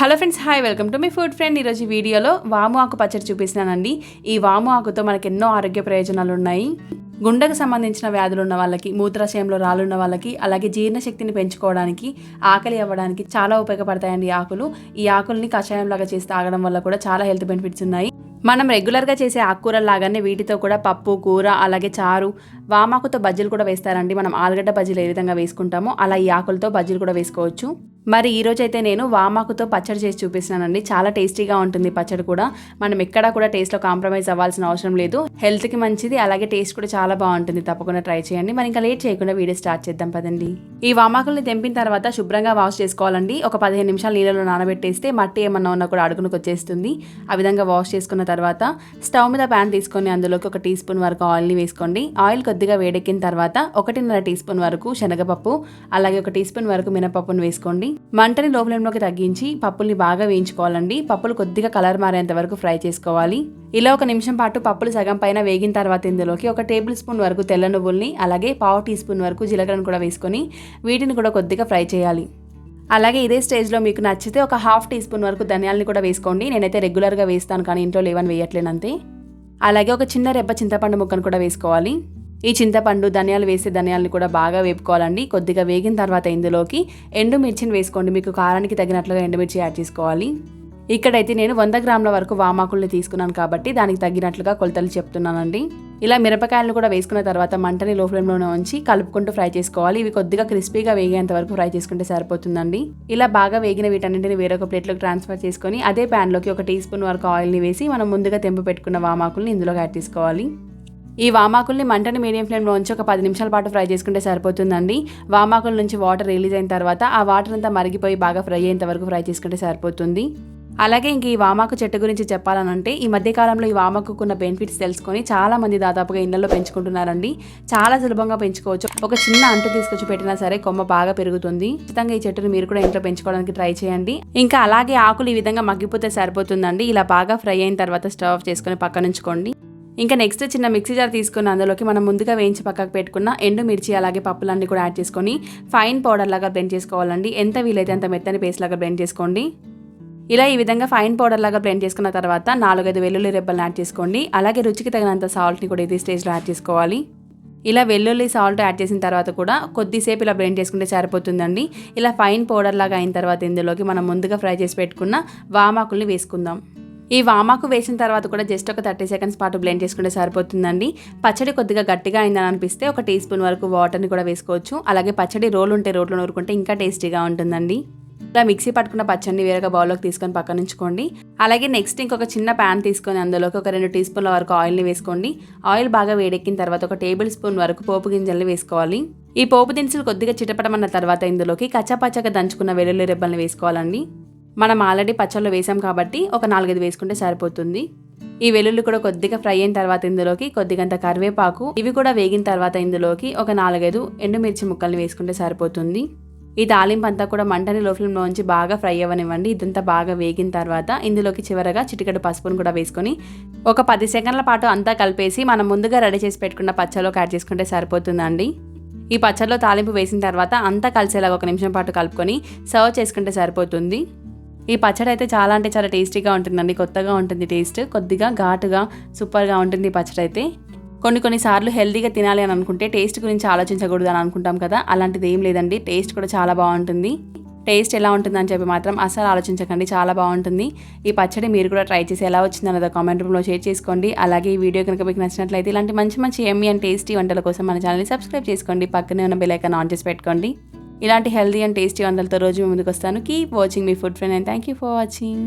Hello friends, hi, welcome to my food friend. ఈరోజు వీడియోలో వాము ఆకు పచ్చడి చూపిస్తున్నానండి. ఈ వాము ఆకుతో మనకు ఎన్నో ఆరోగ్య ప్రయోజనాలు ఉన్నాయి. గుండెకు సంబంధించిన వ్యాధులు ఉన్న వాళ్ళకి, మూత్రాశయంలో రాళ్ళున్న వాళ్ళకి, అలాగే జీర్ణశక్తిని పెంచుకోవడానికి, ఆకలి అవ్వడానికి చాలా ఉపయోగపడతాయండి ఈ ఆకులు. ఈ ఆకుల్ని కషాయంలాగా చేసి తాగడం వల్ల కూడా చాలా హెల్త్ బెనిఫిట్స్ ఉన్నాయి. మనం రెగ్యులర్గా చేసే ఆకుకూరలు లాగానే వీటితో కూడా పప్పు, కూర, అలాగే చారు, వామాకుతో బజ్జీలు కూడా వేస్తారండి. మనం ఆలుగడ్డ బజ్జీలు ఏ విధంగా వేసుకుంటామో అలా ఈ ఆకులతో బజ్జీలు కూడా వేసుకోవచ్చు. మరి ఈరోజైతే నేను వామాకుతో పచ్చడి చేసి చూపిస్తున్నానండి. చాలా టేస్టీగా ఉంటుంది పచ్చడి కూడా. మనం ఎక్కడా కూడా టేస్ట్లో కాంప్రమైజ్ అవ్వాల్సిన అవసరం లేదు. హెల్త్కి మంచిది, అలాగే టేస్ట్ కూడా చాలా బాగుంటుంది. తప్పకుండా ట్రై చేయండి. మరి ఇంకా లేట్ చేయకుండా వీడియో స్టార్ట్ చేద్దాం పదండి. ఈ వామాకుల్ని తెంపిన తర్వాత శుభ్రంగా వాష్ చేసుకోవాలండి. ఒక 15 నిమిషాలు నీళ్ళలో నానబెట్టేస్తే మట్టి ఏమన్నా ఉన్నా కూడా అడుగునికి వచ్చేస్తుంది. ఆ విధంగా వాష్ చేసుకున్న తర్వాత స్టవ్ మీద ప్యాన్ తీసుకొని అందులోకి 1 టీ స్పూన్ వరకు ఆయిల్ని వేసుకోండి. ఆయిల్ కొద్దిగా వేడెక్కిన తర్వాత 1.5 టీ స్పూన్ వరకు శనగపప్పు, అలాగే 1 టీ స్పూన్ వరకు మినపప్పును వేసుకోండి. మంటని లో ఫ్లేమ్లోకి తగ్గించి పప్పుల్ని బాగా వేయించుకోవాలండి. పప్పులు కొద్దిగా కలర్ మారేంత వరకు ఫ్రై చేసుకోవాలి. ఇలా 1 నిమిషం పాటు పప్పులు సగం పైన వేగిన తర్వాత ఇందులోకి 1 టేబుల్ స్పూన్ వరకు తెల్ల నువ్వుల్ని, అలాగే 1/2 టీ స్పూన్ వరకు జీలకర్రను కూడా వేసుకొని వీటిని కూడా కొద్దిగా ఫ్రై చేయాలి. అలాగే ఇదే స్టేజ్లో మీకు నచ్చితే 1/2 టీ స్పూన్ వరకు ధనియాలని కూడా వేసుకోండి. నేనైతే రెగ్యులర్గా వేస్తాను, కానీ ఇంట్లో లేవని వేయట్లేనంతే. అలాగే ఒక చిన్న రెబ్బ చింతపండు ముక్కను కూడా వేసుకోవాలి. ఈ చింతపండు, ధనియాలు వేసే ధనియాలని కూడా బాగా వేపుకోవాలండి. కొద్దిగా వేగిన తర్వాత ఇందులోకి ఎండుమిర్చిని వేసుకోండి. మీకు కారానికి తగినట్లుగా ఎండుమిర్చి యాడ్ చేసుకోవాలి. ఇక్కడైతే నేను 100 గ్రాముల వరకు వామాకుల్ని తీసుకున్నాను కాబట్టి దానికి తగినట్లుగా కొలతలు చెప్తున్నానండి. ఇలా మిరపకాయలను కూడా వేసుకున్న తర్వాత మంటని లో ఫ్లేమ్లోనే ఉంచి కలుపుకుంటూ ఫ్రై చేసుకోవాలి. ఇవి కొద్దిగా క్రిస్పీగా వేగేంత వరకు ఫ్రై చేసుకుంటే సరిపోతుందండి. ఇలా బాగా వేగిన వీటన్నింటిని వేరొక ప్లేట్లోకి ట్రాన్స్ఫర్ చేసుకొని అదే ప్యాన్లోకి 1 టీ స్పూన్ వరకు ఆయిల్ని వేసి మనం ముందుగా తెంపు పెట్టుకున్న వామాకుల్ని ఇందులోకి యాడ్ చేసుకోవాలి. ఈ వామాకుల్ని మంటని మీడియం ఫ్లేమ్లో ఉంచి ఒక 10 నిమిషాల పాటు ఫ్రై చేసుకుంటే సరిపోతుందండి. వామాకుల నుంచి వాటర్ రిలీజ్ అయిన తర్వాత ఆ వాటర్ అంతా మరిగిపోయి బాగా ఫ్రై అయ్యేంత వరకు ఫ్రై చేసుకుంటే సరిపోతుంది. అలాగే ఇంక ఈ వామాకు చెట్టు గురించి చెప్పాలనంటే ఈ మధ్యకాలంలో ఈ వామాకున్న బెనిఫిట్స్ తెలుసుకొని చాలా మంది దాదాపుగా ఇళ్లలో పెంచుకుంటున్నారండి. చాలా సులభంగా పెంచుకోవచ్చు. ఒక చిన్న అంటు తీసుకొచ్చి పెట్టినా సరే కొమ్మ బాగా పెరుగుతుంది. ఖచ్చితంగా ఈ చెట్టును మీరు కూడా ఇంట్లో పెంచుకోవడానికి ట్రై చేయండి. ఇంకా అలాగే ఆకులు ఈ విధంగా మగ్గిపోతే సరిపోతుందండి. ఇలా బాగా ఫ్రై అయిన తర్వాత స్టవ్ ఆఫ్ చేసుకొని పక్కన ఉంచుకోండి. ఇంకా నెక్స్ట్ చిన్న మిక్సీ జార్ తీసుకుని అందులోకి మనం ముందుగా వేయించి పక్కకు పెట్టుకున్న ఎండుమిర్చి, అలాగే పప్పులన్నీ కూడా యాడ్ చేసుకొని ఫైన్ పౌడర్ లాగా బ్లెండ్ చేసుకోవాలండి. ఎంత వీలైతే అంత మెత్తని పేస్ట్ లాగా బ్లెండ్ చేసుకోండి. ఇలా ఈ విధంగా ఫైన్ పౌడర్ లాగా బ్లెండ్ చేసుకున్న తర్వాత 4-5 వెల్లుల్లి రెబ్బలను యాడ్ చేసుకోండి. అలాగే రుచికి తగినంత సాల్ట్ని కూడా ఇదే స్టేజ్లో యాడ్ చేసుకోవాలి. ఇలా వెల్లుల్లి, సాల్ట్ యాడ్ చేసిన తర్వాత కూడా కొద్దిసేపు ఇలా బ్లెండ్ చేసుకుంటే సరిపోతుందండి. ఇలా ఫైన్ పౌడర్ లాగా అయిన తర్వాత ఇందులోకి మనం ముందుగా ఫ్రై చేసి పెట్టుకున్న వామాకుల్ని వేసుకుందాం. ఈ వామాకు వేసిన తర్వాత కూడా జస్ట్ ఒక 30 సెకండ్స్ పాటు బ్లెండ్ చేసుకుంటే సరిపోతుందండి. పచ్చడి కొద్దిగా గట్టిగా అయిందని అనిపిస్తే 1 టీ స్పూన్ వరకు వాటర్ని కూడా వేసుకోవచ్చు. అలాగే పచ్చడి రోలు ఉంటే రోట్లో నూరుకుంటే ఇంకా టేస్టీగా ఉంటుందండి. ఇలా మిక్సీ పట్టుకున్న పచ్చడిని వేరొక బౌల్లోకి తీసుకొని పక్కన ఉంచుకోండి. అలాగే నెక్స్ట్ ఇంకొక చిన్న ప్యాన్ తీసుకొని అందులోకి 2 టీ స్పూన్ల వరకు ఆయిల్ని వేసుకోండి. ఆయిల్ బాగా వేడెక్కిన తర్వాత 1 టేబుల్ స్పూన్ వరకు పోపు గింజల్ని వేసుకోవాలి. ఈ పోపు దినుసులు కొద్దిగా చిటపటమన్న తర్వాత ఇందులోకి కచ్చాపచ్చగా దంచుకున్న వెల్లుల్లి రెబ్బల్ని వేసుకోవాలండి. మనం ఆల్రెడీ పచ్చళ్ళు వేసాం కాబట్టి ఒక 4-5 వేసుకుంటే సరిపోతుంది. ఈ వెల్లుల్లి కూడా కొద్దిగా ఫ్రై అయిన తర్వాత ఇందులోకి కొద్దిగంత కరివేపాకు, ఇవి కూడా వేగిన తర్వాత ఇందులోకి ఒక 4-5 ఎండుమిర్చి ముక్కల్ని వేసుకుంటే సరిపోతుంది. ఈ తాలింపు అంతా కూడా మంటని లో ఫ్లేమ్లో ఉంచి బాగా ఫ్రై అవ్వనివ్వండి. ఇదంతా బాగా వేగిన తర్వాత ఇందులోకి చివరగా చిటికెడు పసుపును కూడా వేసుకొని ఒక 10 సెకండ్ల పాటు అంతా కలిపేసి మనం ముందుగా రెడీ చేసి పెట్టుకున్న పచ్చళ్ళలోకి యాడ్ చేసుకుంటే సరిపోతుందండి. ఈ పచ్చళ్ళలో తాలింపు వేసిన తర్వాత అంతా కలిసేలాగా 1 నిమిషం పాటు కలుపుకొని సర్వ్ చేసుకుంటే సరిపోతుంది. ఈ పచ్చడి అయితే చాలా అంటే చాలా టేస్టీగా ఉంటుందండి. కొత్తగా ఉంటుంది టేస్ట్, కొద్దిగా ఘాటుగా సూపర్గా ఉంటుంది ఈ పచ్చడి అయితే. కొన్నిసార్లు హెల్తీగా తినాలి అని అనుకుంటే టేస్ట్ గురించి ఆలోచించకూడదు అని అనుకుంటాం కదా, అలాంటిది ఏం లేదండి. టేస్ట్ కూడా చాలా బాగుంటుంది. టేస్ట్ ఎలా ఉంటుందని చెప్పి మాత్రం అసలు ఆలోచించకండి, చాలా బాగుంటుంది. ఈ పచ్చడి మీరు కూడా ట్రై చేసి ఎలా వచ్చిందన్నదో కామెంట్ రూమ్లో షేర్ చేసుకోండి. అలాగే ఈ వీడియో కనుక మీకు నచ్చినట్లయితే ఇలాంటి మంచి మంచి ఎమ్మీ అండ్ టేస్టీ వంటల కోసం మన ఛానల్ని సబ్స్క్రైబ్ చేసుకోండి. పక్కనే ఉన్న బెల్ ఐకాన్ ఆన్ చేసి పెట్టుకోండి. ఇలాంటి హెల్తీ అండ్ టేస్టీ వంటలతో రోజు ముందుకు వస్తాను. Keep watching me food friend and thank you for watching.